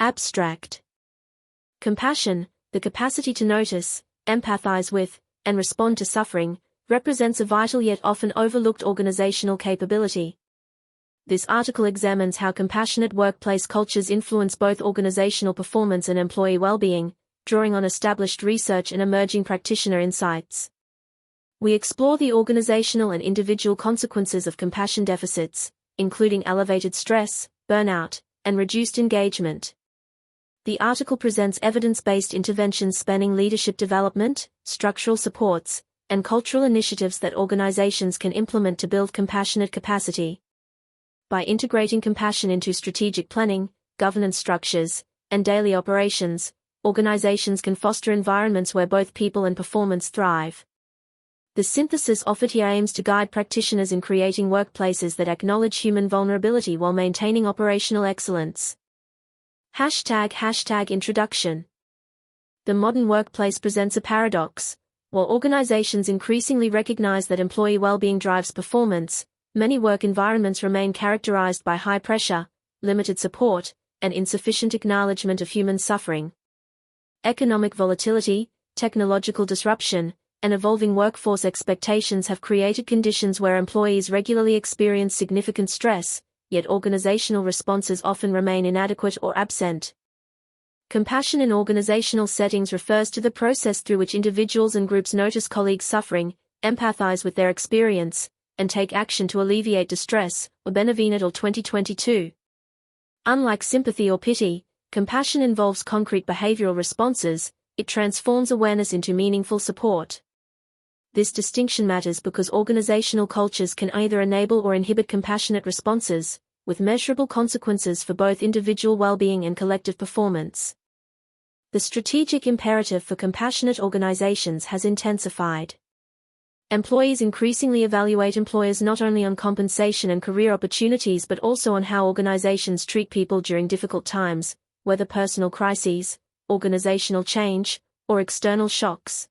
Abstract. Compassion, the capacity to notice, empathize with, and respond to suffering, represents a vital yet often overlooked organizational capability. This article examines how compassionate workplace cultures influence both organizational performance and employee well-being, drawing on established research and emerging practitioner insights. We explore the organizational and individual consequences of compassion deficits, including elevated stress, burnout, and reduced engagement. The article presents evidence-based interventions spanning leadership development, structural supports, and cultural initiatives that organizations can implement to build compassionate capacity. By integrating compassion into strategic planning, governance structures, and daily operations, organizations can foster environments where both people and performance thrive. The synthesis offered here aims to guide practitioners in creating workplaces that acknowledge human vulnerability while maintaining operational excellence. #Introduction. The modern workplace presents a paradox. While organizations increasingly recognize that employee well-being drives performance, many work environments remain characterized by high pressure, limited support, and insufficient acknowledgement of human suffering. Economic volatility, technological disruption, and evolving workforce expectations have created conditions where employees regularly experience significant stress, yet organizational responses often remain inadequate or absent. Compassion in organizational settings refers to the process through which individuals and groups notice colleagues' suffering, empathize with their experience, and take action to alleviate distress, wellbeing 2022. Unlike sympathy or pity, compassion involves concrete behavioral responses. It transforms awareness into meaningful support. This distinction matters because organizational cultures can either enable or inhibit compassionate responses, with measurable consequences for both individual well-being and collective performance. The strategic imperative for compassionate organizations has intensified. Employees increasingly evaluate employers not only on compensation and career opportunities but also on how organizations treat people during difficult times, whether personal crises, organizational change, or external shocks.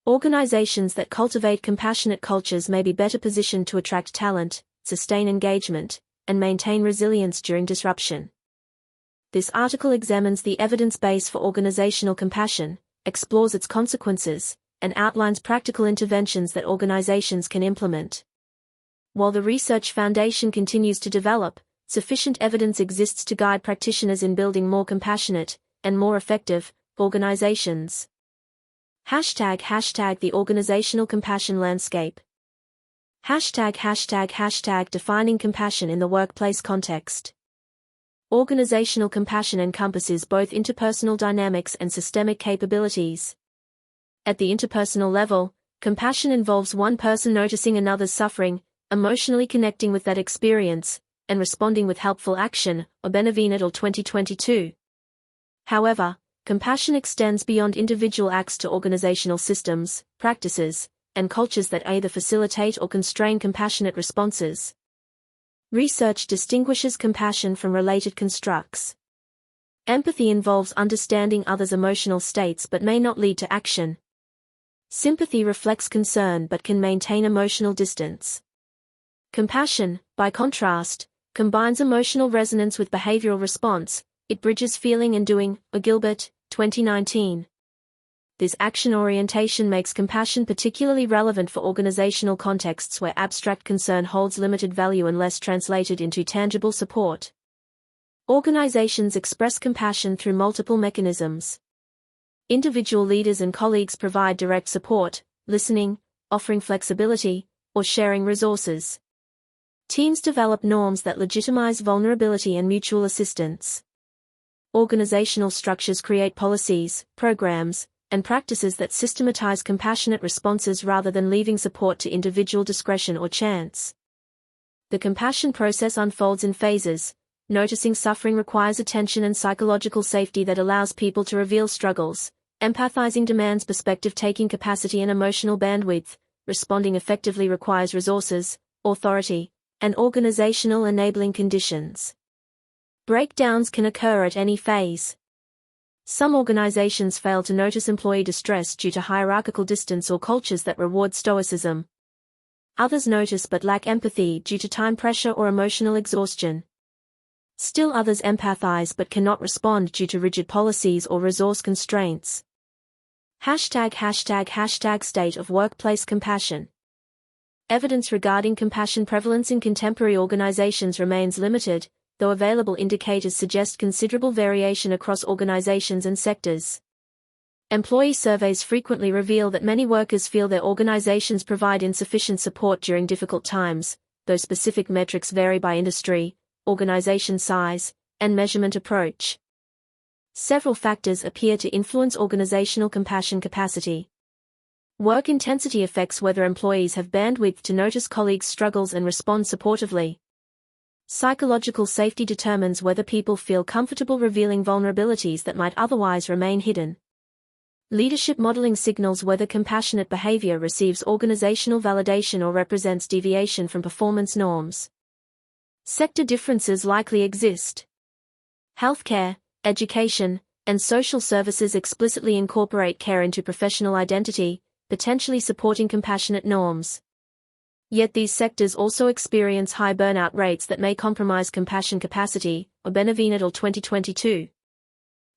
Organizations that cultivate compassionate cultures may be better positioned to attract talent, sustain engagement, and maintain resilience during disruption. This article examines the evidence base for organizational compassion, explores its consequences, and outlines practical interventions that organizations can implement. While the research foundation continues to develop, sufficient evidence exists to guide practitioners in building more compassionate and more effective organizations. #The organizational compassion landscape. Defining compassion in the workplace context. Organizational compassion encompasses both interpersonal dynamics and systemic capabilities. At the interpersonal level, compassion involves one person noticing another's suffering, emotionally connecting with that experience, and responding with helpful action, wellbeing 2022. However, compassion extends beyond individual acts to organizational systems, practices, and cultures that either facilitate or constrain compassionate responses. Research distinguishes compassion from related constructs. Empathy involves understanding others' emotional states but may not lead to action. Sympathy reflects concern but can maintain emotional distance. Compassion, by contrast, combines emotional resonance with behavioral response. It bridges feeling and doing, Gilbert, 2019. This action orientation makes compassion particularly relevant for organizational contexts where abstract concern holds limited value unless translated into tangible support. Organizations express compassion through multiple mechanisms. Individual leaders and colleagues provide direct support, listening, offering flexibility, or sharing resources. Teams develop norms that legitimize vulnerability and mutual assistance. Organizational structures create policies, programs, and practices that systematize compassionate responses rather than leaving support to individual discretion or chance. The compassion process unfolds in phases. Noticing suffering requires attention and psychological safety that allows people to reveal struggles. Empathizing demands perspective-taking capacity and emotional bandwidth. Responding effectively requires resources, authority, and organizational enabling conditions. Breakdowns can occur at any phase. Some organizations fail to notice employee distress due to hierarchical distance or cultures that reward stoicism. Others notice but lack empathy due to time pressure or emotional exhaustion. Still others empathize but cannot respond due to rigid policies or resource constraints. State of workplace compassion. Evidence regarding compassion prevalence in contemporary organizations remains limited, though available indicators suggest considerable variation across organizations and sectors. Employee surveys frequently reveal that many workers feel their organizations provide insufficient support during difficult times, though specific metrics vary by industry, organization size, and measurement approach. Several factors appear to influence organizational compassion capacity. Work intensity affects whether employees have bandwidth to notice colleagues' struggles and respond supportively. Psychological safety determines whether people feel comfortable revealing vulnerabilities that might otherwise remain hidden. Leadership modeling signals whether compassionate behavior receives organizational validation or represents deviation from performance norms. Sector differences likely exist. Healthcare, education, and social services explicitly incorporate care into professional identity, potentially supporting compassionate norms. Yet these sectors also experience high burnout rates that may compromise compassion capacity, or Benavine et al. 2022.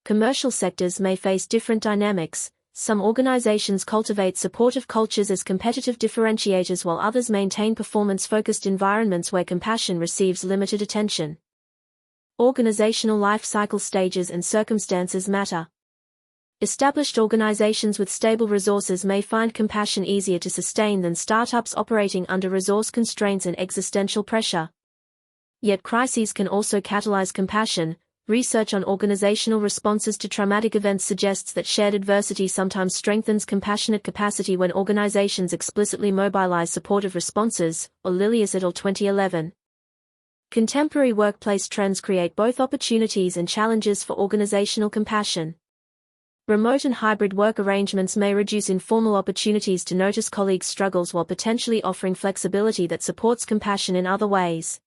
Commercial sectors may face different dynamics. Some organizations cultivate supportive cultures as competitive differentiators while others maintain performance-focused environments where compassion receives limited attention. Organizational life cycle stages and circumstances matter. Established organizations with stable resources may find compassion easier to sustain than startups operating under resource constraints and existential pressure. Yet crises can also catalyze compassion. Research on organizational responses to traumatic events suggests that shared adversity sometimes strengthens compassionate capacity when organizations explicitly mobilize supportive responses, or Lilius et al. 2011. Contemporary workplace trends create both opportunities and challenges for organizational compassion. Remote and hybrid work arrangements may reduce informal opportunities to notice colleagues' struggles while potentially offering flexibility that supports compassion in other ways.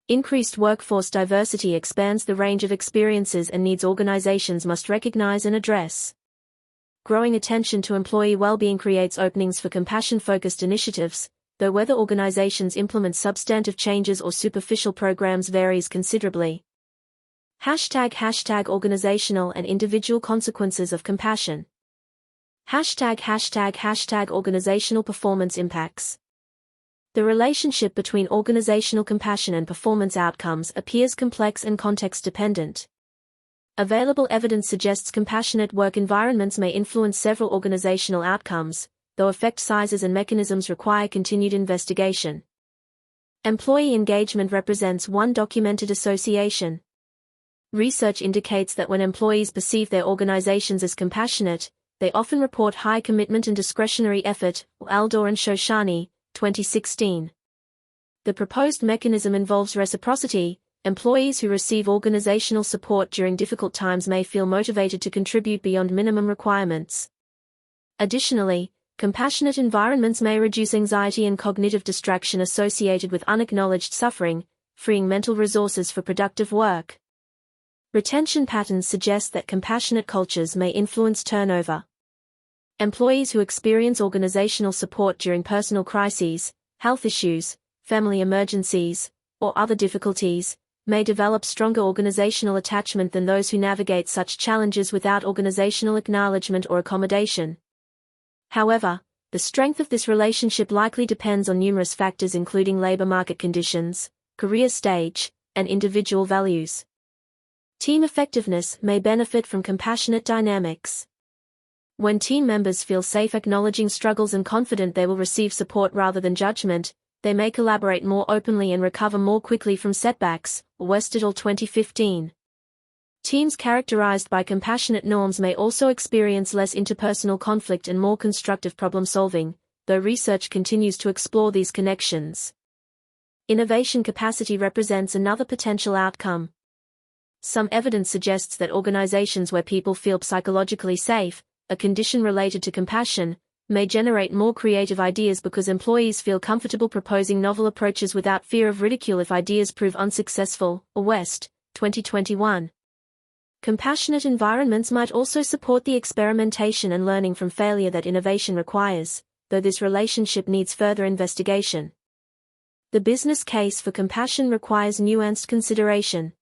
Increased workforce diversity expands the range of experiences and needs organizations must recognize and address. Growing attention to employee well-being creates openings for compassion-focused initiatives, though whether organizations implement substantive changes or superficial programs varies considerably. Organizational and individual consequences of compassion. Organizational performance impacts. The relationship between organizational compassion and performance outcomes appears complex and context-dependent. Available evidence suggests compassionate work environments may influence several organizational outcomes, though effect sizes and mechanisms require continued investigation. Employee engagement represents one documented association. Research indicates that when employees perceive their organizations as compassionate, they often report high commitment and discretionary effort, Aldor and Shoshani, 2016. The proposed mechanism involves reciprocity. Employees who receive organizational support during difficult times may feel motivated to contribute beyond minimum requirements. Additionally, compassionate environments may reduce anxiety and cognitive distraction associated with unacknowledged suffering, freeing mental resources for productive work. Retention patterns suggest that compassionate cultures may influence turnover. Employees who experience organizational support during personal crises, health issues, family emergencies, or other difficulties, may develop stronger organizational attachment than those who navigate such challenges without organizational acknowledgement or accommodation. However, the strength of this relationship likely depends on numerous factors including labor market conditions, career stage, and individual values. Team effectiveness may benefit from compassionate dynamics. When team members feel safe acknowledging struggles and confident they will receive support rather than judgment, they may collaborate more openly and recover more quickly from setbacks, West et al. 2015. Teams characterized by compassionate norms may also experience less interpersonal conflict and more constructive problem-solving, though research continues to explore these connections. Innovation capacity represents another potential outcome. Some evidence suggests that organizations where people feel psychologically safe, a condition related to compassion, may generate more creative ideas because employees feel comfortable proposing novel approaches without fear of ridicule if ideas prove unsuccessful, West, 2021. Compassionate environments might also support the experimentation and learning from failure that innovation requires, though this relationship needs further investigation. The business case for compassion requires nuanced consideration.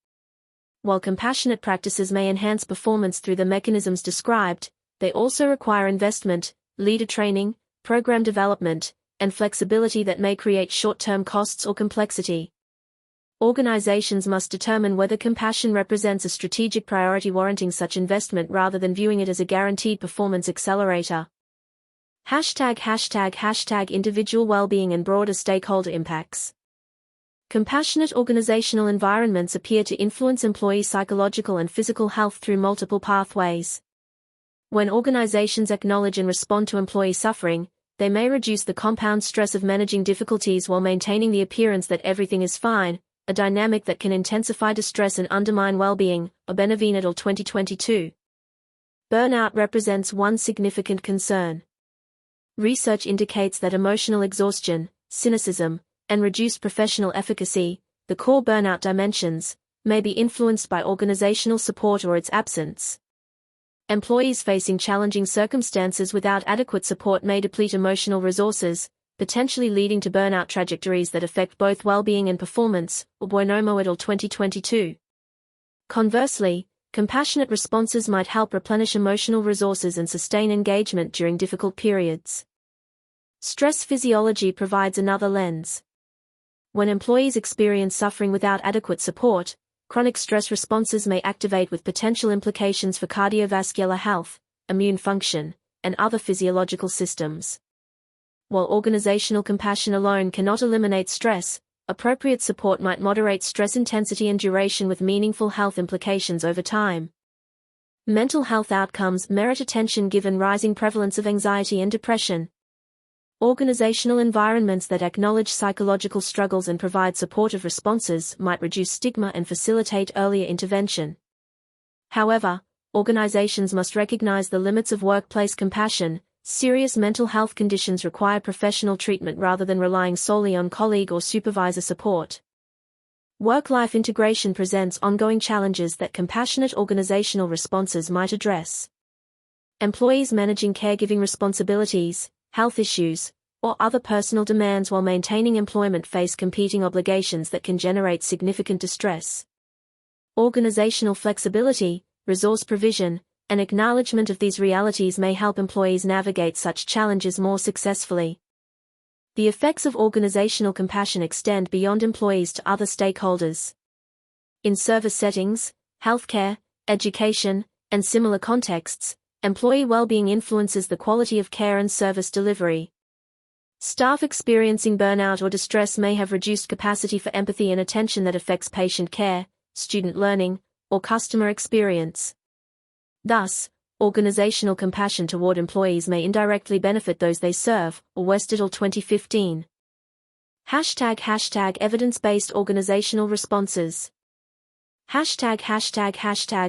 While compassionate practices may enhance performance through the mechanisms described, they also require investment, leader training, program development, and flexibility that may create short-term costs or complexity. Organizations must determine whether compassion represents a strategic priority warranting such investment rather than viewing it as a guaranteed performance accelerator. Individual well-being and broader stakeholder impacts. Compassionate organizational environments appear to influence employee psychological and physical health through multiple pathways. When organizations acknowledge and respond to employee suffering, they may reduce the compound stress of managing difficulties while maintaining the appearance that everything is fine, a dynamic that can intensify distress and undermine well-being. Obenavine et al. 2022. Burnout represents one significant concern. Research indicates that emotional exhaustion, cynicism, and reduced professional efficacy, the core burnout dimensions, may be influenced by organizational support or its absence. Employees facing challenging circumstances without adequate support may deplete emotional resources, potentially leading to burnout trajectories that affect both well-being and performance. Buonomo et al. 2022. Conversely, compassionate responses might help replenish emotional resources and sustain engagement during difficult periods. Stress physiology provides another lens. When employees experience suffering without adequate support, chronic stress responses may activate with potential implications for cardiovascular health, immune function, and other physiological systems. While organizational compassion alone cannot eliminate stress, appropriate support might moderate stress intensity and duration with meaningful health implications over time. Mental health outcomes merit attention given rising prevalence of anxiety and depression. Organizational environments that acknowledge psychological struggles and provide supportive responses might reduce stigma and facilitate earlier intervention. However, organizations must recognize the limits of workplace compassion. Serious mental health conditions require professional treatment rather than relying solely on colleague or supervisor support. Work-life integration presents ongoing challenges that compassionate organizational responses might address. Employees managing caregiving responsibilities, health issues, or other personal demands while maintaining employment face competing obligations that can generate significant distress. Organizational flexibility, resource provision, and acknowledgement of these realities may help employees navigate such challenges more successfully. The effects of organizational compassion extend beyond employees to other stakeholders. In service settings, healthcare, education, and similar contexts, employee well-being influences the quality of care and service delivery. Staff experiencing burnout or distress may have reduced capacity for empathy and attention that affects patient care, student learning, or customer experience. Thus, organizational compassion toward employees may indirectly benefit those they serve. West et al. 2015. Evidence-based organizational responses.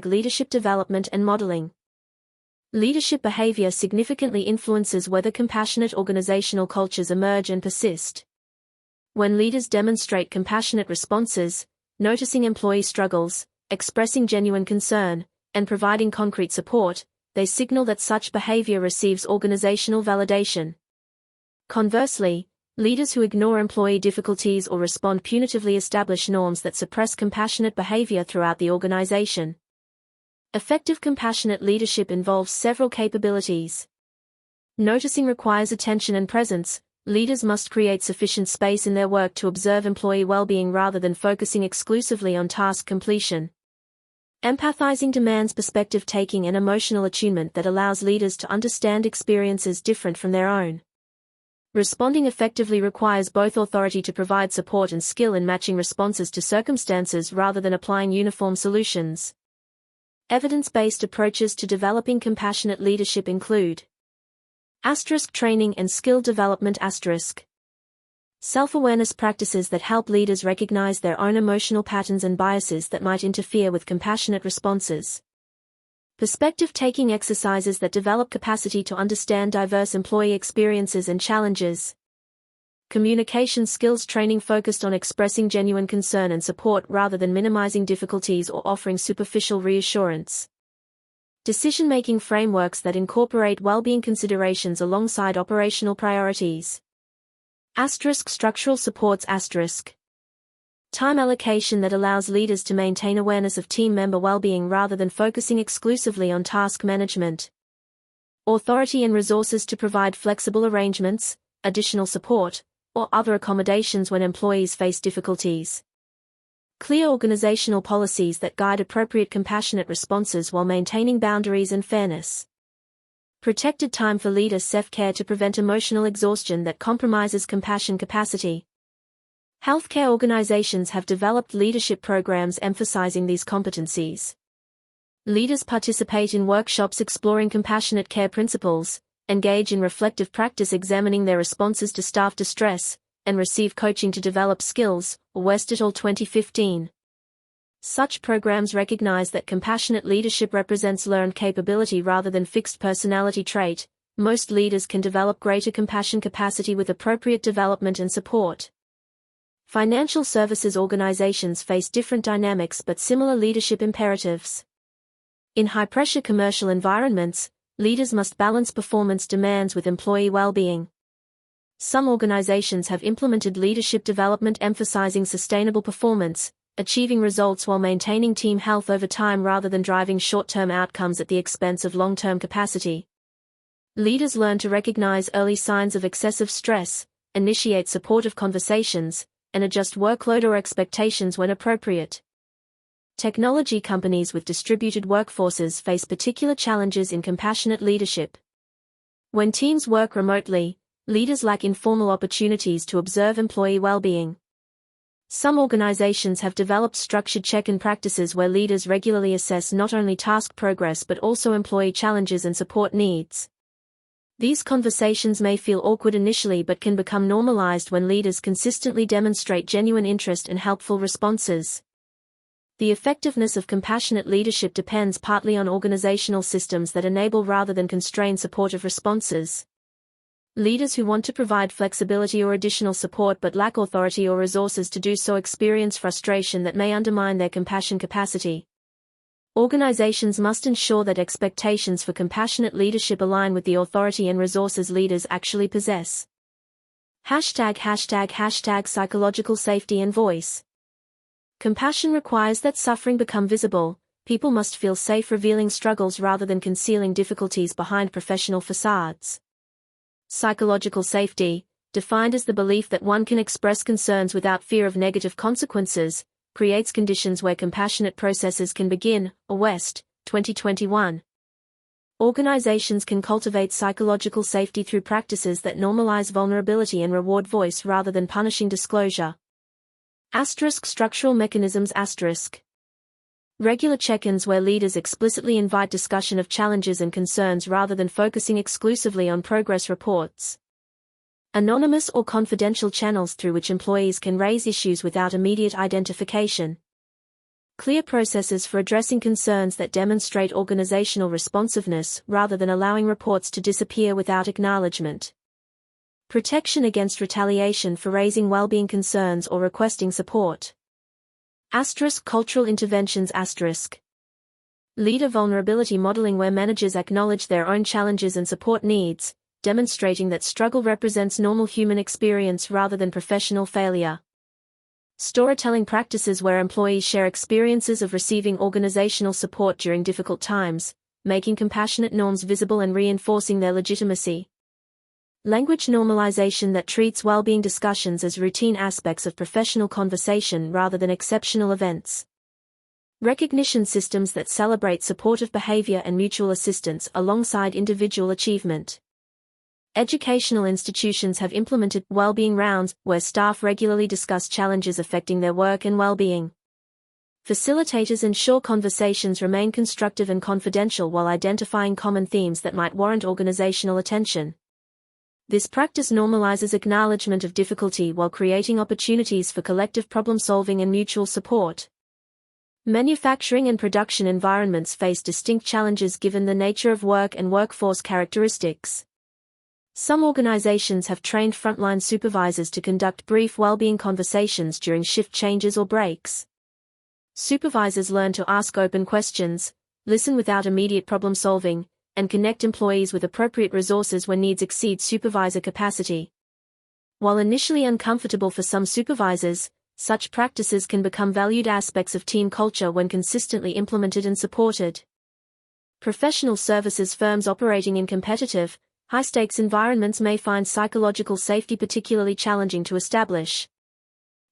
Leadership development and modeling. Leadership behavior significantly influences whether compassionate organizational cultures emerge and persist. When leaders demonstrate compassionate responses, noticing employee struggles, expressing genuine concern, and providing concrete support, they signal that such behavior receives organizational validation. Conversely, leaders who ignore employee difficulties or respond punitively establish norms that suppress compassionate behavior throughout the organization. Effective compassionate leadership involves several capabilities. Noticing requires attention and presence. Leaders must create sufficient space in their work to observe employee well-being rather than focusing exclusively on task completion. Empathizing demands perspective-taking and emotional attunement that allows leaders to understand experiences different from their own. Responding effectively requires both authority to provide support and skill in matching responses to circumstances rather than applying uniform solutions. Evidence-based approaches to developing compassionate leadership include training and skill development. Self-awareness practices that help leaders recognize their own emotional patterns and biases that might interfere with compassionate responses. Perspective-taking exercises that develop capacity to understand diverse employee experiences and challenges. Communication skills training focused on expressing genuine concern and support rather than minimizing difficulties or offering superficial reassurance. Decision-making frameworks that incorporate well-being considerations alongside operational priorities. Structural supports. Time allocation that allows leaders to maintain awareness of team member well-being rather than focusing exclusively on task management. Authority and resources to provide flexible arrangements, additional support, or other accommodations when employees face difficulties. Clear organizational policies that guide appropriate compassionate responses while maintaining boundaries and fairness. Protected time for leader self-care to prevent emotional exhaustion that compromises compassion capacity. Healthcare organizations have developed leadership programs emphasizing these competencies. Leaders participate in workshops exploring compassionate care principles, engage in reflective practice examining their responses to staff distress, and receive coaching to develop skills, West et al. 2015. Such programs recognize that compassionate leadership represents learned capability rather than fixed personality trait. Most leaders can develop greater compassion capacity with appropriate development and support. Financial services organizations face different dynamics but similar leadership imperatives. In high-pressure commercial environments, leaders must balance performance demands with employee well-being. Some organizations have implemented leadership development emphasizing sustainable performance, achieving results while maintaining team health over time rather than driving short-term outcomes at the expense of long-term capacity. Leaders learn to recognize early signs of excessive stress, initiate supportive conversations, and adjust workload or expectations when appropriate. Technology companies with distributed workforces face particular challenges in compassionate leadership. When teams work remotely, leaders lack informal opportunities to observe employee well-being. Some organizations have developed structured check-in practices where leaders regularly assess not only task progress but also employee challenges and support needs. These conversations may feel awkward initially but can become normalized when leaders consistently demonstrate genuine interest and helpful responses. The effectiveness of compassionate leadership depends partly on organizational systems that enable rather than constrain supportive responses. Leaders who want to provide flexibility or additional support but lack authority or resources to do so experience frustration that may undermine their compassion capacity. Organizations must ensure that expectations for compassionate leadership align with the authority and resources leaders actually possess. ### Psychological safety and voice. Compassion requires that suffering become visible. People must feel safe revealing struggles rather than concealing difficulties behind professional facades. Psychological safety, defined as the belief that one can express concerns without fear of negative consequences, creates conditions where compassionate processes can begin, West, 2021. Organizations can cultivate psychological safety through practices that normalize vulnerability and reward voice rather than punishing disclosure. Structural mechanisms. Regular check-ins where leaders explicitly invite discussion of challenges and concerns rather than focusing exclusively on progress reports. Anonymous or confidential channels through which employees can raise issues without immediate identification. Clear processes for addressing concerns that demonstrate organizational responsiveness rather than allowing reports to disappear without acknowledgement. Protection against retaliation for raising well-being concerns or requesting support. Cultural interventions. Leader vulnerability modeling where managers acknowledge their own challenges and support needs, demonstrating that struggle represents normal human experience rather than professional failure. Storytelling practices where employees share experiences of receiving organizational support during difficult times, making compassionate norms visible and reinforcing their legitimacy. Language normalization that treats well-being discussions as routine aspects of professional conversation rather than exceptional events. Recognition systems that celebrate supportive behavior and mutual assistance alongside individual achievement. Educational institutions have implemented well-being rounds where staff regularly discuss challenges affecting their work and well-being. Facilitators ensure conversations remain constructive and confidential while identifying common themes that might warrant organizational attention. This practice normalizes acknowledgement of difficulty while creating opportunities for collective problem-solving and mutual support. Manufacturing and production environments face distinct challenges given the nature of work and workforce characteristics. Some organizations have trained frontline supervisors to conduct brief well-being conversations during shift changes or breaks. Supervisors learn to ask open questions, listen without immediate problem-solving, and connect employees with appropriate resources when needs exceed supervisor capacity. While initially uncomfortable for some supervisors, Such practices can become valued aspects of team culture when consistently implemented and supported. Professional services firms operating in competitive, high-stakes environments may find psychological safety particularly challenging to establish.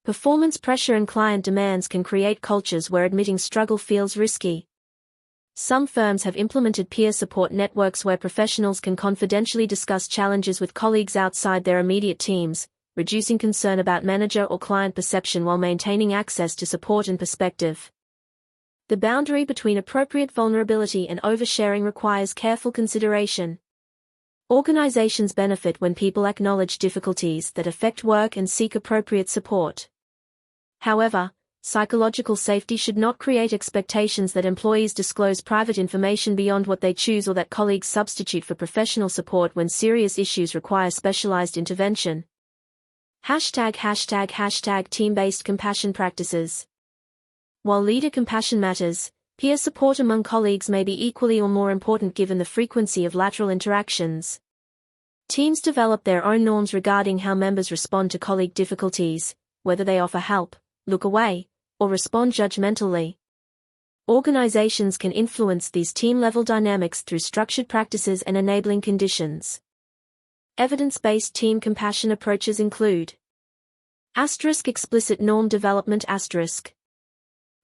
Performance pressure and client demands can create cultures where admitting struggle feels risky. Some firms have implemented peer support networks where professionals can confidentially discuss challenges with colleagues outside their immediate teams, reducing concern about manager or client perception while maintaining access to support and perspective. The boundary between appropriate vulnerability and oversharing requires careful consideration. Organizations benefit when people acknowledge difficulties that affect work and seek appropriate support. However, psychological safety should not create expectations that employees disclose private information beyond what they choose or that colleagues substitute for professional support when serious issues require specialized intervention. #Team-based compassion practices. While leader compassion matters, peer support among colleagues may be equally or more important given the frequency of lateral interactions. Teams develop their own norms regarding how members respond to colleague difficulties, whether they offer help, look away, or respond judgmentally. Organizations can influence these team-level dynamics through structured practices and enabling conditions. Evidence-based team compassion approaches include explicit norm development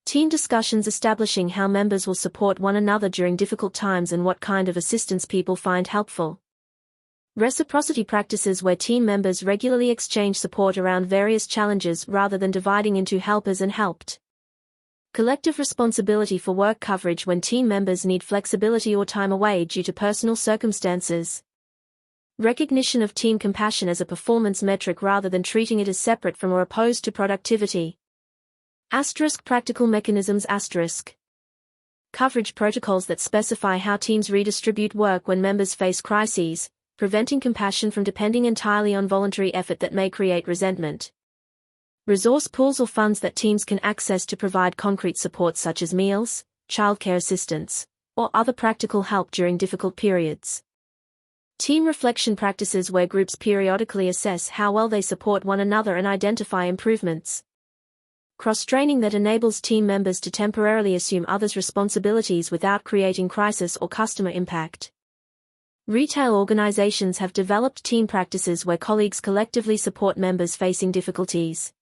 team discussions establishing how members will support one another during difficult times and what kind of assistance people find helpful. Reciprocity practices where team members regularly exchange support around various challenges rather than dividing into helpers and helped. Collective responsibility for work coverage when team members need flexibility or time away due to personal circumstances. Recognition of team compassion as a performance metric rather than treating it as separate from or opposed to productivity. Practical mechanisms coverage protocols that specify how teams redistribute work when members face crises, preventing compassion from depending entirely on voluntary effort that may create resentment. Resource pools or funds that teams can access to provide concrete support such as meals, childcare assistance, or other practical help during difficult periods. Team reflection practices where groups periodically assess how well they support one another and identify improvements. Cross-training that enables team members to temporarily assume others' responsibilities without creating crisis or customer impact. Retail organizations have developed team practices where colleagues collectively support members facing difficulties.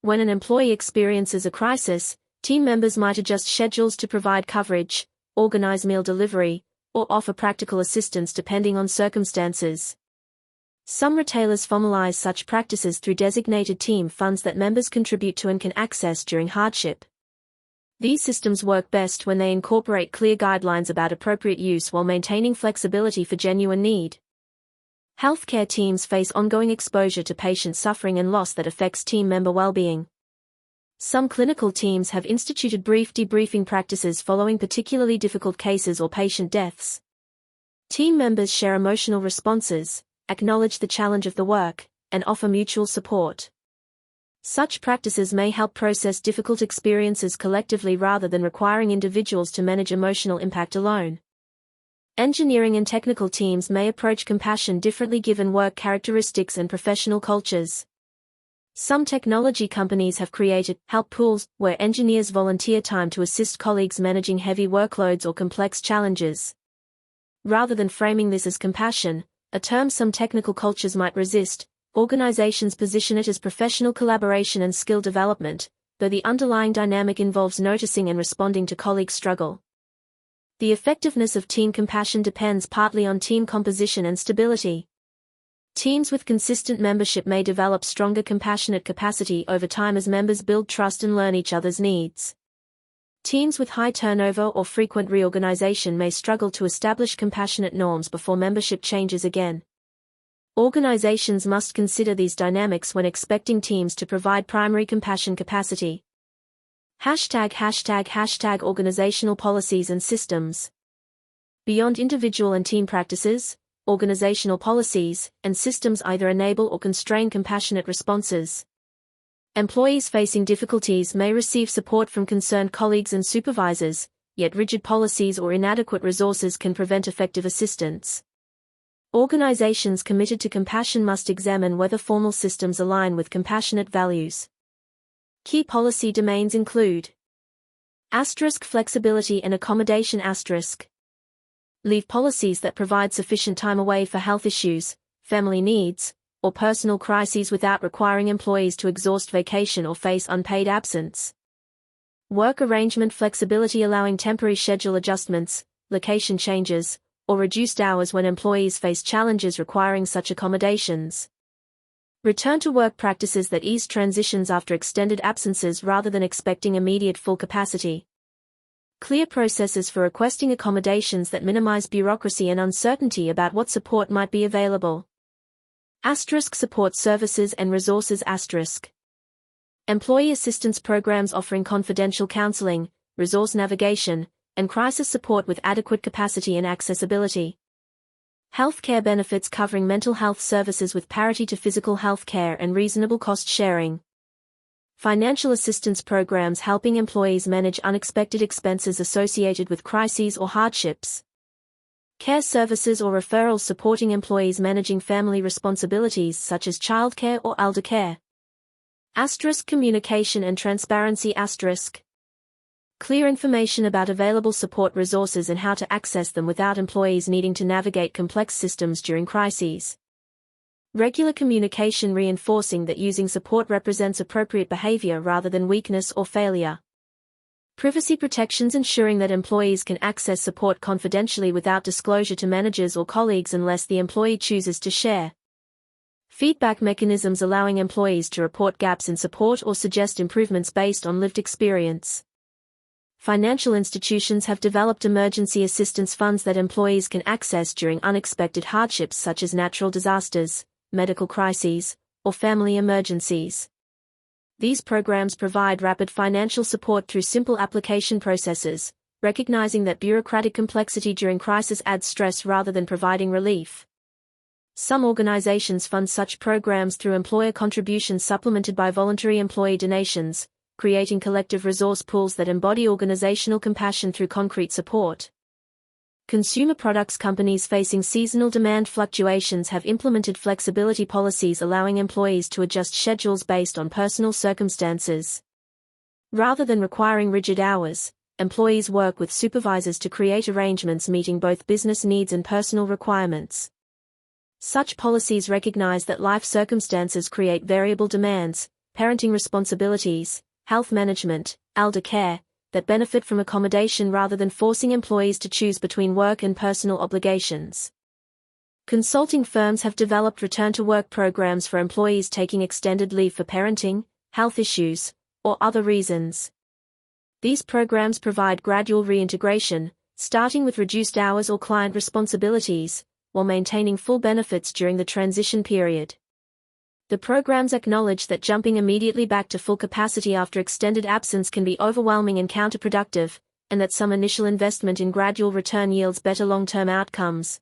When an employee experiences a crisis, team members might adjust schedules to provide coverage, organize meal delivery, or offer practical assistance depending on circumstances. Some retailers formalize such practices through designated team funds that members contribute to and can access during hardship. These systems work best when they incorporate clear guidelines about appropriate use while maintaining flexibility for genuine need. Healthcare teams face ongoing exposure to patient suffering and loss that affects team member well-being. Some clinical teams have instituted brief debriefing practices following particularly difficult cases or patient deaths. Team members share emotional responses, acknowledge the challenge of the work, and offer mutual support. Such practices may help process difficult experiences collectively rather than requiring individuals to manage emotional impact alone. Engineering and technical teams may approach compassion differently given work characteristics and professional cultures. Some technology companies have created help pools where engineers volunteer time to assist colleagues managing heavy workloads or complex challenges. Rather than framing this as compassion, a term some technical cultures might resist, organizations position it as professional collaboration and skill development, though the underlying dynamic involves noticing and responding to colleagues' struggle. The effectiveness of team compassion depends partly on team composition and stability. Teams with consistent membership may develop stronger compassionate capacity over time as members build trust and learn each other's needs. Teams with high turnover or frequent reorganization may struggle to establish compassionate norms before membership changes again. Organizations must consider these dynamics when expecting teams to provide primary compassion capacity. Organizational policies and systems. Beyond individual and team practices, organizational policies and systems either enable or constrain compassionate responses. Employees facing difficulties may receive support from concerned colleagues and supervisors, yet rigid policies or inadequate resources can prevent effective assistance. Organizations committed to compassion must examine whether formal systems align with compassionate values. Key policy domains include flexibility and accommodation leave policies that provide sufficient time away for health issues, family needs, or personal crises without requiring employees to exhaust vacation or face unpaid absence. Work arrangement flexibility allowing temporary schedule adjustments, location changes, or reduced hours when employees face challenges requiring such accommodations. Return to work practices that ease transitions after extended absences rather than expecting immediate full capacity. Clear processes for requesting accommodations that minimize bureaucracy and uncertainty about what support might be available. Support services and resources. Employee assistance programs offering confidential counseling, resource navigation, and crisis support with adequate capacity and accessibility. Healthcare benefits covering mental health services with parity to physical health care and reasonable cost sharing. Financial assistance programs helping employees manage unexpected expenses associated with crises or hardships. Care services or referrals supporting employees managing family responsibilities such as childcare or elder care. Communication and transparency. Clear information about available support resources and how to access them without employees needing to navigate complex systems during crises. Regular communication reinforcing that using support represents appropriate behavior rather than weakness or failure. Privacy protections ensuring that employees can access support confidentially without disclosure to managers or colleagues unless the employee chooses to share. Feedback mechanisms allowing employees to report gaps in support or suggest improvements based on lived experience. Financial institutions have developed emergency assistance funds that employees can access during unexpected hardships such as natural disasters, medical crises, or family emergencies. These programs provide rapid financial support through simple application processes, recognizing that bureaucratic complexity during crisis adds stress rather than providing relief. Some organizations fund such programs through employer contributions supplemented by voluntary employee donations, creating collective resource pools that embody organizational compassion through concrete support. Consumer products companies facing seasonal demand fluctuations have implemented flexibility policies allowing employees to adjust schedules based on personal circumstances. Rather than requiring rigid hours, employees work with supervisors to create arrangements meeting both business needs and personal requirements. Such policies recognize that life circumstances create variable demands, parenting responsibilities, health management, elder care, that benefit from accommodation rather than forcing employees to choose between work and personal obligations. Consulting firms have developed return-to-work programs for employees taking extended leave for parenting, health issues, or other reasons. These programs provide gradual reintegration, starting with reduced hours or client responsibilities, while maintaining full benefits during the transition period. The programs acknowledge that jumping immediately back to full capacity after extended absence can be overwhelming and counterproductive, and that some initial investment in gradual return yields better long-term outcomes.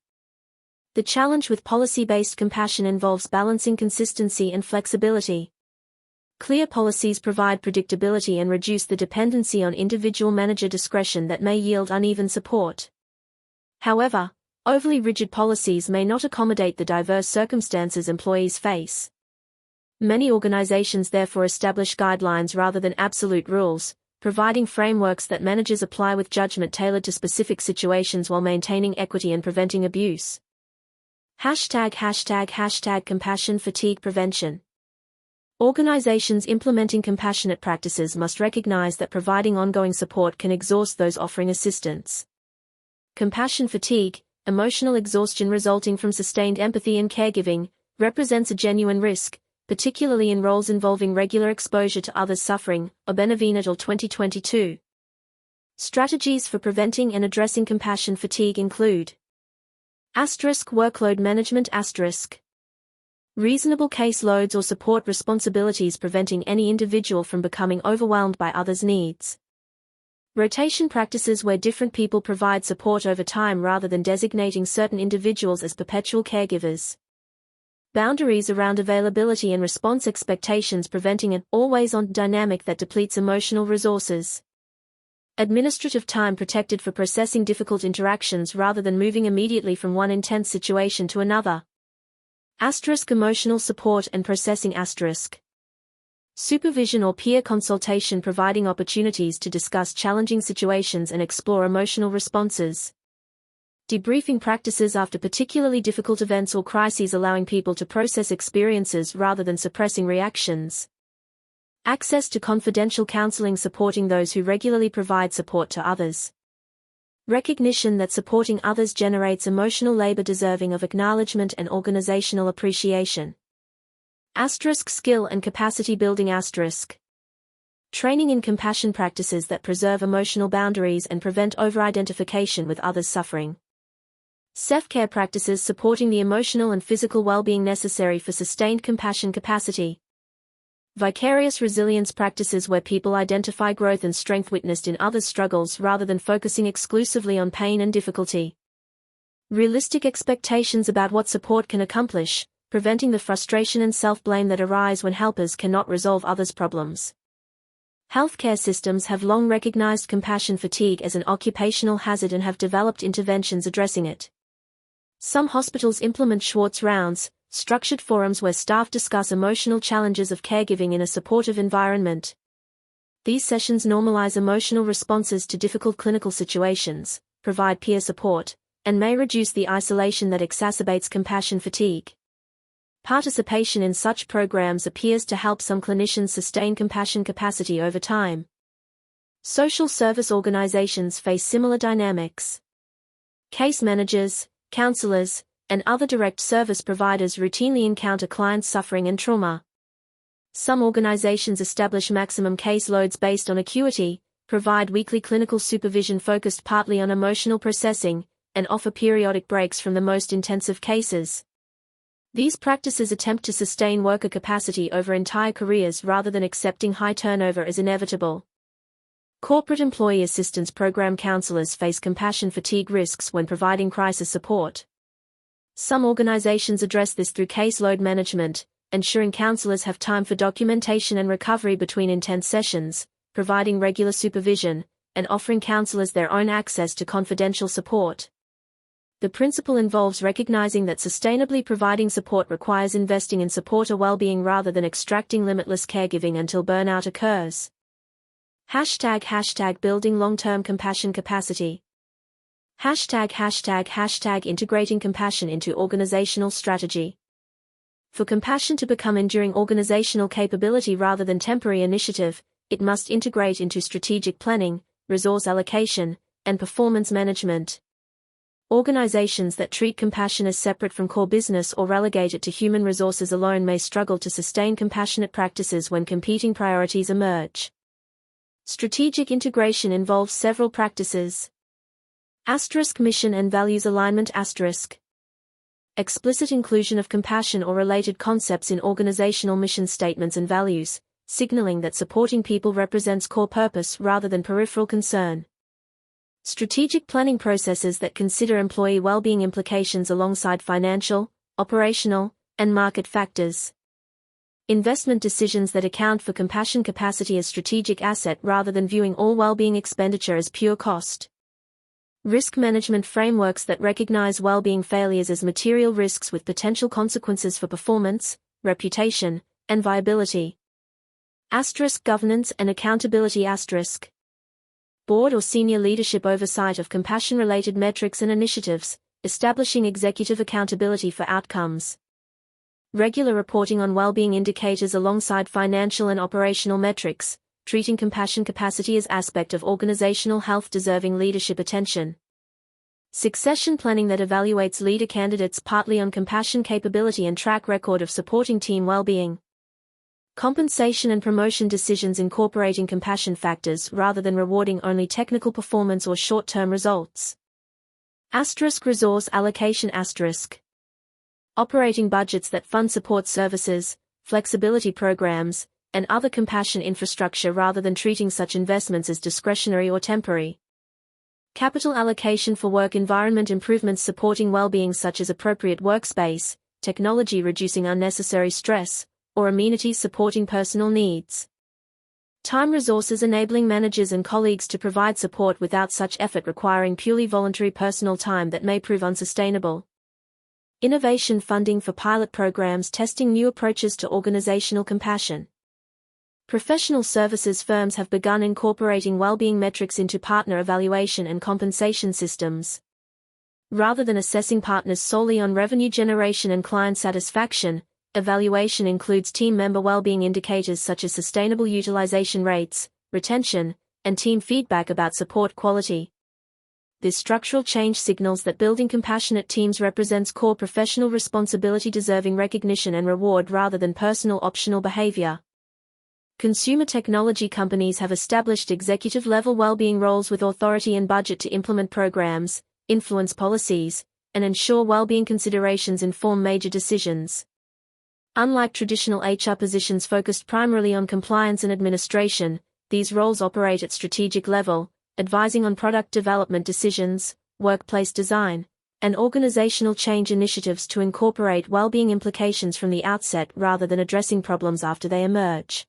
The challenge with policy-based compassion involves balancing consistency and flexibility. Clear policies provide predictability and reduce the dependency on individual manager discretion that may yield uneven support. However, overly rigid policies may not accommodate the diverse circumstances employees face. Many organizations therefore establish guidelines rather than absolute rules, providing frameworks that managers apply with judgment tailored to specific situations while maintaining equity and preventing abuse. #Compassion fatigue prevention. Organizations implementing compassionate practices must recognize that providing ongoing support can exhaust those offering assistance. Compassion fatigue, emotional exhaustion resulting from sustained empathy and caregiving, represents a genuine risk, particularly in roles involving regular exposure to others' suffering, Obenavine et al. 2022. Strategies for preventing and addressing compassion fatigue include workload management reasonable caseloads or support responsibilities preventing any individual from becoming overwhelmed by others' needs. Rotation practices where different people provide support over time rather than designating certain individuals as perpetual caregivers. Boundaries around availability and response expectations preventing an always-on dynamic that depletes emotional resources. Administrative time protected for processing difficult interactions rather than moving immediately from one intense situation to another. Emotional support and processing. Supervision or peer consultation, providing opportunities to discuss challenging situations and explore emotional responses. Debriefing practices after particularly difficult events or crises, allowing people to process experiences rather than suppressing reactions. Access to confidential counseling, supporting those who regularly provide support to others. Recognition that supporting others generates emotional labor deserving of acknowledgement and organizational appreciation. Skill and capacity building. Training in compassion practices that preserve emotional boundaries and prevent over-identification with others' suffering. Self-care practices supporting the emotional and physical well-being necessary for sustained compassion capacity. Vicarious resilience practices where people identify growth and strength witnessed in others' struggles rather than focusing exclusively on pain and difficulty. Realistic expectations about what support can accomplish, preventing the frustration and self-blame that arise when helpers cannot resolve others' problems. Healthcare systems have long recognized compassion fatigue as an occupational hazard and have developed interventions addressing it. Some hospitals implement Schwartz rounds, structured forums where staff discuss emotional challenges of caregiving in a supportive environment. These sessions normalize emotional responses to difficult clinical situations, provide peer support, and may reduce the isolation that exacerbates compassion fatigue. Participation in such programs appears to help some clinicians sustain compassion capacity over time. Social service organizations face similar dynamics. Case managers, counselors, and other direct service providers routinely encounter clients' suffering and trauma. Some organizations establish maximum caseloads based on acuity, provide weekly clinical supervision focused partly on emotional processing, and offer periodic breaks from the most intensive cases. These practices attempt to sustain worker capacity over entire careers rather than accepting high turnover as inevitable. Corporate Employee Assistance Program counselors face compassion fatigue risks when providing crisis support. Some organizations address this through caseload management, ensuring counselors have time for documentation and recovery between intense sessions, providing regular supervision, and offering counselors their own access to confidential support. The principle involves recognizing that sustainably providing support requires investing in supporter well-being rather than extracting limitless caregiving until burnout occurs. Building long-term compassion capacity. Integrating compassion into organizational strategy. For compassion to become enduring organizational capability rather than temporary initiative, it must integrate into strategic planning, resource allocation, and performance management. Organizations that treat compassion as separate from core business or relegate it to human resources alone may struggle to sustain compassionate practices when competing priorities emerge. Strategic integration involves several practices. Mission and values alignment. Explicit inclusion of compassion or related concepts in organizational mission statements and values, signaling that supporting people represents core purpose rather than peripheral concern. Strategic planning processes that consider employee well-being implications alongside financial, operational, and market factors. Investment decisions that account for compassion capacity as strategic asset rather than viewing all well-being expenditure as pure cost. Risk management frameworks that recognize well-being failures as material risks with potential consequences for performance, reputation, and viability. Governance and accountability. Board or senior leadership oversight of compassion-related metrics and initiatives, establishing executive accountability for outcomes. Regular reporting on well-being indicators alongside financial and operational metrics, treating compassion capacity as aspect of organizational health deserving leadership attention. Succession planning that evaluates leader candidates partly on compassion capability and track record of supporting team well-being. Compensation and promotion decisions incorporating compassion factors rather than rewarding only technical performance or short-term results. Resource allocation. Operating budgets that fund support services, flexibility programs, and other compassion infrastructure rather than treating such investments as discretionary or temporary. Capital allocation for work environment improvements supporting well-being such as appropriate workspace, technology reducing unnecessary stress, or amenities supporting personal needs. Time resources enabling managers and colleagues to provide support without such effort requiring purely voluntary personal time that may prove unsustainable. Innovation funding for pilot programs testing new approaches to organizational compassion. Professional services firms have begun incorporating well-being metrics into partner evaluation and compensation systems. Rather than assessing partners solely on revenue generation and client satisfaction, evaluation includes team member well-being indicators such as sustainable utilization rates, retention, and team feedback about support quality. This structural change signals that building compassionate teams represents core professional responsibility deserving recognition and reward rather than personal optional behavior. Consumer technology companies have established executive-level well-being roles with authority and budget to implement programs, influence policies, and ensure well-being considerations inform major decisions. Unlike traditional HR positions focused primarily on compliance and administration, these roles operate at strategic level, advising on product development decisions, workplace design, and organizational change initiatives to incorporate well-being implications from the outset rather than addressing problems after they emerge.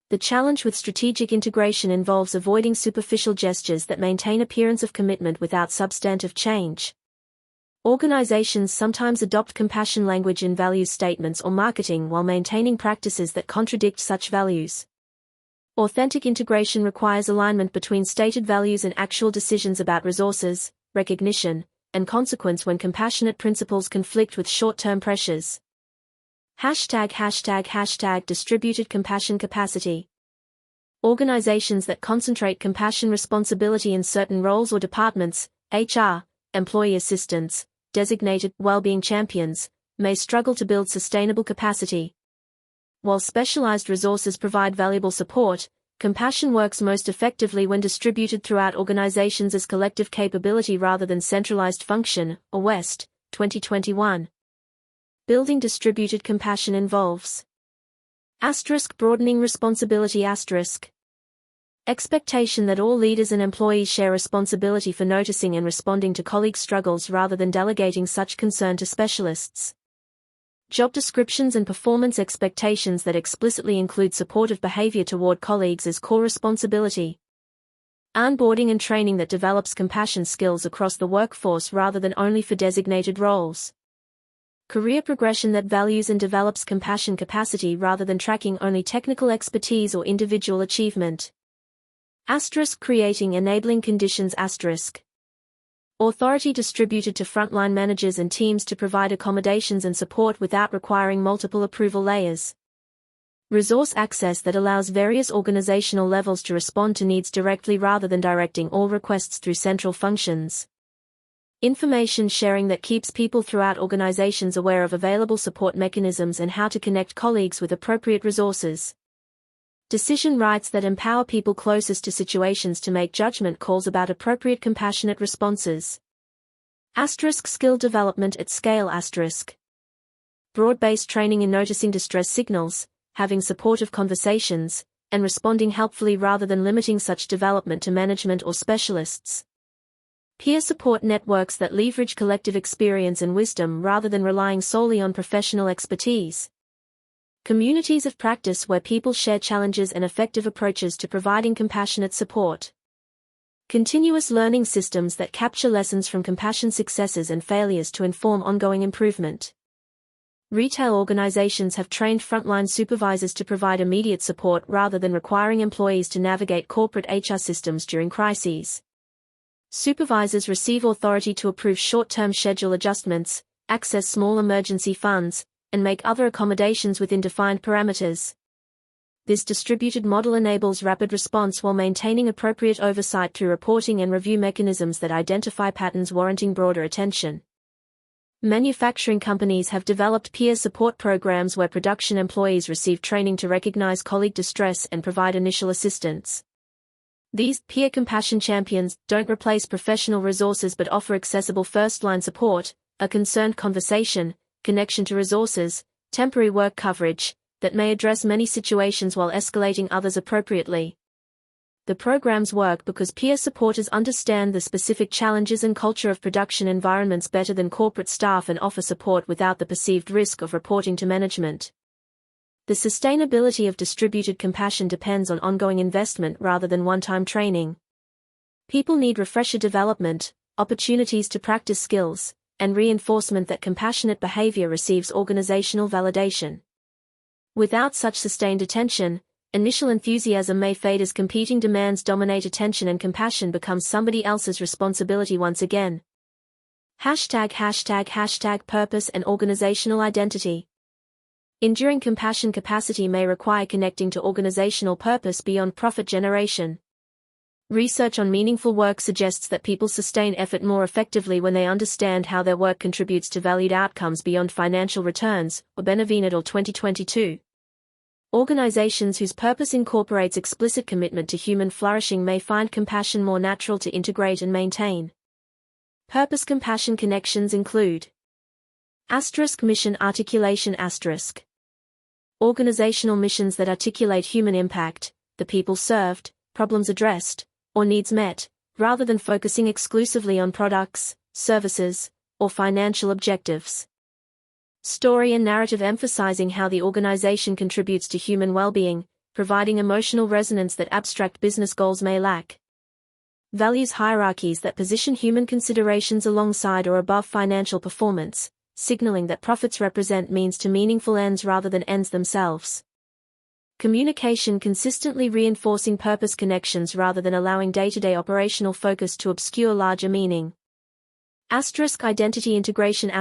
The challenge with strategic integration involves avoiding superficial gestures that maintain appearance of commitment without substantive change. Organizations sometimes adopt compassion language in values statements or marketing while maintaining practices that contradict such values. Authentic integration requires alignment between stated values and actual decisions about resources, recognition, and consequence when compassionate principles conflict with short-term pressures. #distributed compassion capacity. Organizations that concentrate compassion responsibility in certain roles or departments, HR, employee assistants, designated well-being champions, may struggle to build sustainable capacity. While specialized resources provide valuable support, compassion works most effectively when distributed throughout organizations as collective capability rather than centralized function, or West, 2021. Building distributed compassion involves broadening responsibility expectation that all leaders and employees share responsibility for noticing and responding to colleagues' struggles rather than delegating such concern to specialists. Job descriptions and performance expectations that explicitly include supportive behavior toward colleagues as core responsibility. Onboarding and training that develops compassion skills across the workforce rather than only for designated roles. Career progression that values and develops compassion capacity rather than tracking only technical expertise or individual achievement. Creating enabling conditions Authority distributed to frontline managers and teams to provide accommodations and support without requiring multiple approval layers. Resource access that allows various organizational levels to respond to needs directly rather than directing all requests through central functions. Information sharing that keeps people throughout organizations aware of available support mechanisms and how to connect colleagues with appropriate resources. Decision rights that empower people closest to situations to make judgment calls about appropriate compassionate responses. Skill development at scale. Broad-based training in noticing distress signals, having supportive conversations, and responding helpfully rather than limiting such development to management or specialists. Peer support networks that leverage collective experience and wisdom rather than relying solely on professional expertise. Communities of practice where people share challenges and effective approaches to providing compassionate support. Continuous learning systems that capture lessons from compassion successes and failures to inform ongoing improvement. Retail organizations have trained frontline supervisors to provide immediate support rather than requiring employees to navigate corporate HR systems during crises. Supervisors receive authority to approve short-term schedule adjustments, access small emergency funds, and make other accommodations within defined parameters. This distributed model enables rapid response while maintaining appropriate oversight through reporting and review mechanisms that identify patterns warranting broader attention. Manufacturing companies have developed peer support programs where production employees receive training to recognize colleague distress and provide initial assistance. These peer compassion champions don't replace professional resources but offer accessible first-line support, a concerned conversation, connection to resources, temporary work coverage, that may address many situations while escalating others appropriately. The programs work because peer supporters understand the specific challenges and culture of production environments better than corporate staff and offer support without the perceived risk of reporting to management. The sustainability of distributed compassion depends on ongoing investment rather than one-time training. People need refresher development, opportunities to practice skills, and reinforcement that compassionate behavior receives organizational validation. Without such sustained attention, Initial enthusiasm may fade as competing demands dominate attention and compassion becomes somebody else's responsibility once again. #Purpose and organizational identity. Enduring compassion capacity may require connecting to organizational purpose beyond profit generation. Research on meaningful work suggests that people sustain effort more effectively when they understand how their work contributes to valued outcomes beyond financial returns, or Benavinid or 2022. Organizations whose purpose incorporates explicit commitment to human flourishing may find compassion more natural to integrate and maintain. Purpose-compassion connections include *mission articulation *. Organizational missions that articulate human impact, the people served, problems addressed, or needs met, rather than focusing exclusively on products, services, or financial objectives. Story and narrative emphasizing how the organization contributes to human well-being, providing emotional resonance that abstract business goals may lack. Values hierarchies that position human considerations alongside or above financial performance, signaling that profits represent means to meaningful ends rather than ends themselves. Communication consistently reinforcing purpose connections rather than allowing day-to-day operational focus to obscure larger meaning. Identity integration *.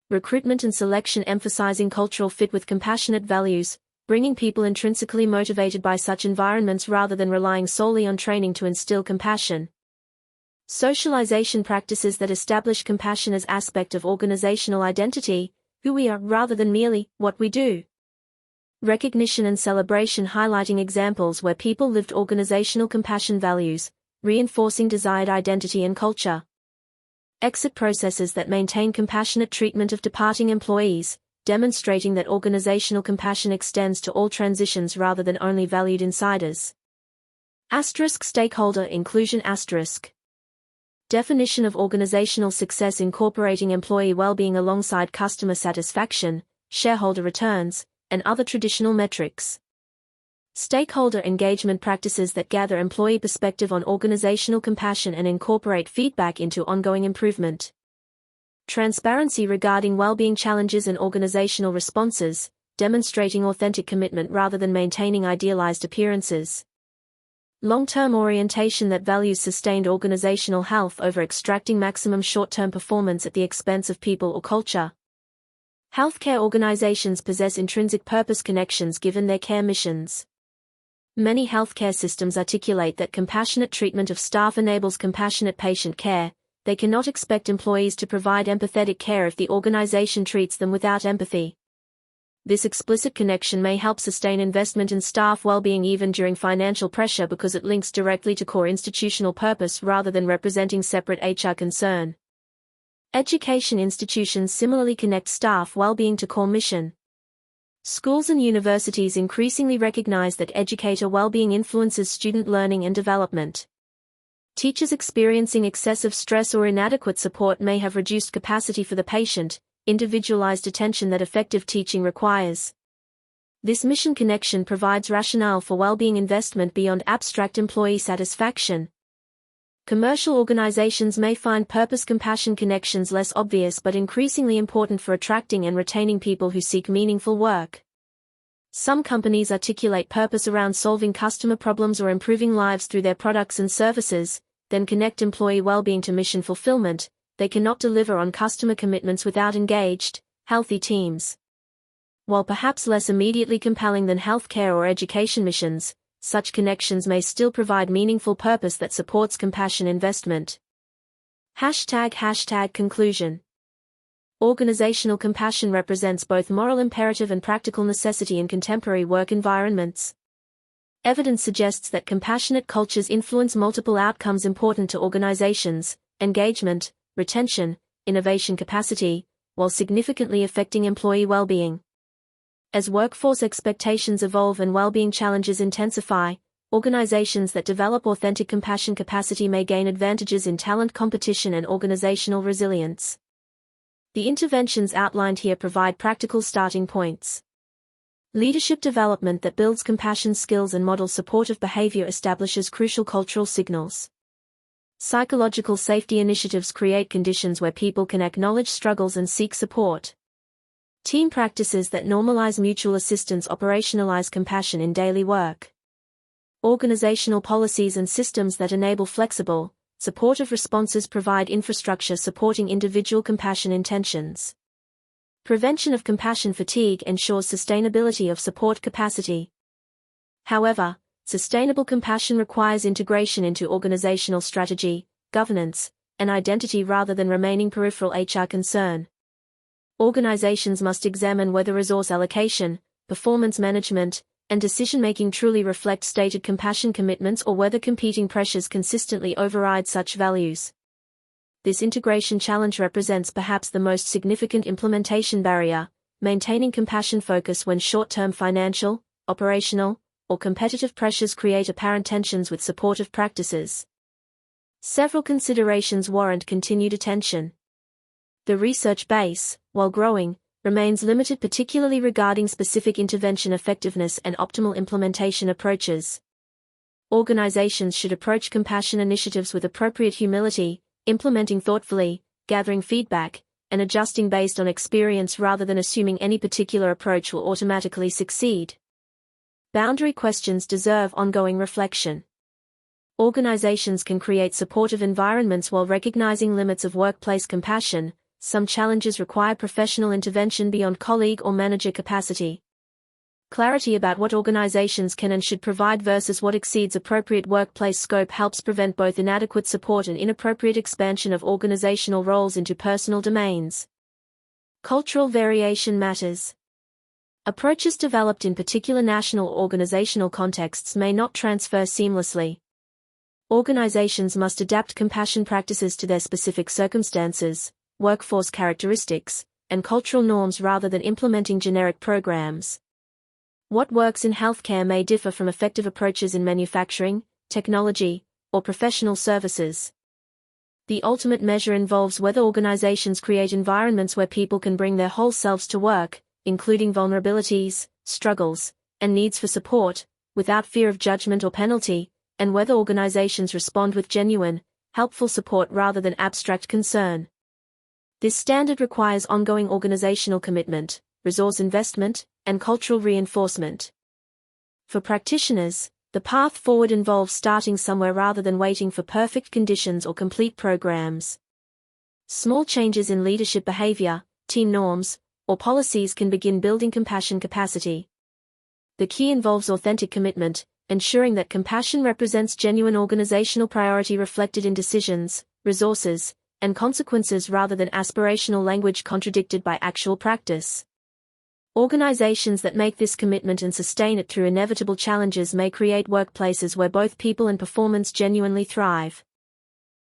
Recruitment and selection emphasizing cultural fit with compassionate values, bringing people intrinsically motivated by such environments rather than relying solely on training to instill compassion. Socialization practices that establish compassion as aspect of organizational identity, who we are rather than merely what we do. Recognition and celebration highlighting examples where people lived organizational compassion values, reinforcing desired identity and culture. Exit processes that maintain compassionate treatment of departing employees, demonstrating that organizational compassion extends to all transitions rather than only valued insiders. Stakeholder inclusion *. Definition of organizational success incorporating employee well-being alongside customer satisfaction, shareholder returns, and other traditional metrics. Stakeholder engagement practices that gather employee perspective on organizational compassion and incorporate feedback into ongoing improvement. Transparency regarding well-being challenges and organizational responses, demonstrating authentic commitment rather than maintaining idealized appearances. Long-term orientation that values sustained organizational health over extracting maximum short-term performance at the expense of people or culture. Healthcare organizations possess intrinsic purpose connections given their care missions. Many healthcare systems articulate that compassionate treatment of staff enables compassionate patient care. They cannot expect employees to provide empathetic care if the organization treats them without empathy. This explicit connection may help sustain investment in staff well-being even during financial pressure because it links directly to core institutional purpose rather than representing separate HR concern. Education institutions similarly connect staff well-being to core mission. Schools and universities increasingly recognize that educator well-being influences student learning and development. Teachers experiencing excessive stress or inadequate support may have reduced capacity for the patient, individualized attention that effective teaching requires. This mission connection provides rationale for well-being investment beyond abstract employee satisfaction. Commercial organizations may find purpose-compassion connections less obvious but increasingly important for attracting and retaining people who seek meaningful work. Some companies articulate purpose around solving customer problems or improving lives through their products and services, then connect employee well-being to mission fulfillment. They cannot deliver on customer commitments without engaged, healthy teams. While perhaps less immediately compelling than healthcare or education missions, such connections may still provide meaningful purpose that supports compassion investment. #Conclusion. Organizational compassion represents both moral imperative and practical necessity in contemporary work environments. Evidence suggests that compassionate cultures influence multiple outcomes important to organizations: engagement, retention, innovation capacity, while significantly affecting employee well-being. As workforce expectations evolve and well-being challenges intensify, organizations that develop authentic compassion capacity may gain advantages in talent competition and organizational resilience. The interventions outlined here provide practical starting points. Leadership development that builds compassion skills and models supportive behavior establishes crucial cultural signals. Psychological safety initiatives create conditions where people can acknowledge struggles and seek support. Team practices that normalize mutual assistance operationalize compassion in daily work. Organizational policies and systems that enable flexible, supportive responses provide infrastructure supporting individual compassion intentions. Prevention of compassion fatigue ensures sustainability of support capacity. However, sustainable compassion requires integration into organizational strategy, governance, and identity rather than remaining peripheral HR concern. Organizations must examine whether resource allocation, performance management, and decision-making truly reflect stated compassion commitments or whether competing pressures consistently override such values. This integration challenge represents perhaps the most significant implementation barrier, maintaining compassion focus when short-term financial, operational, or competitive pressures create apparent tensions with supportive practices. Several considerations warrant continued attention. The research base, while growing, remains limited particularly regarding specific intervention effectiveness and optimal implementation approaches. Organizations should approach compassion initiatives with appropriate humility, implementing thoughtfully, gathering feedback, and adjusting based on experience rather than assuming any particular approach will automatically succeed. Boundary questions deserve ongoing reflection. Organizations can create supportive environments while recognizing limits of workplace compassion. Some challenges require professional intervention beyond colleague or manager capacity. Clarity about what organizations can and should provide versus what exceeds appropriate workplace scope helps prevent both inadequate support and inappropriate expansion of organizational roles into personal domains. Cultural variation matters. Approaches developed in particular national or organizational contexts may not transfer seamlessly. Organizations must adapt compassion practices to their specific circumstances, workforce characteristics, and cultural norms rather than implementing generic programs. What works in healthcare may differ from effective approaches in manufacturing, technology, or professional services. The ultimate measure involves whether organizations create environments where people can bring their whole selves to work, including vulnerabilities, struggles, and needs for support, without fear of judgment or penalty, and whether organizations respond with genuine, helpful support rather than abstract concern. This standard requires ongoing organizational commitment, resource investment, and cultural reinforcement. For practitioners, the path forward involves starting somewhere rather than waiting for perfect conditions or complete programs. Small changes in leadership behavior, team norms, or policies can begin building compassion capacity. The key involves authentic commitment, ensuring that compassion represents genuine organizational priority reflected in decisions, resources, and consequences rather than aspirational language contradicted by actual practice. Organizations that make this commitment and sustain it through inevitable challenges may create workplaces where both people and performance genuinely thrive.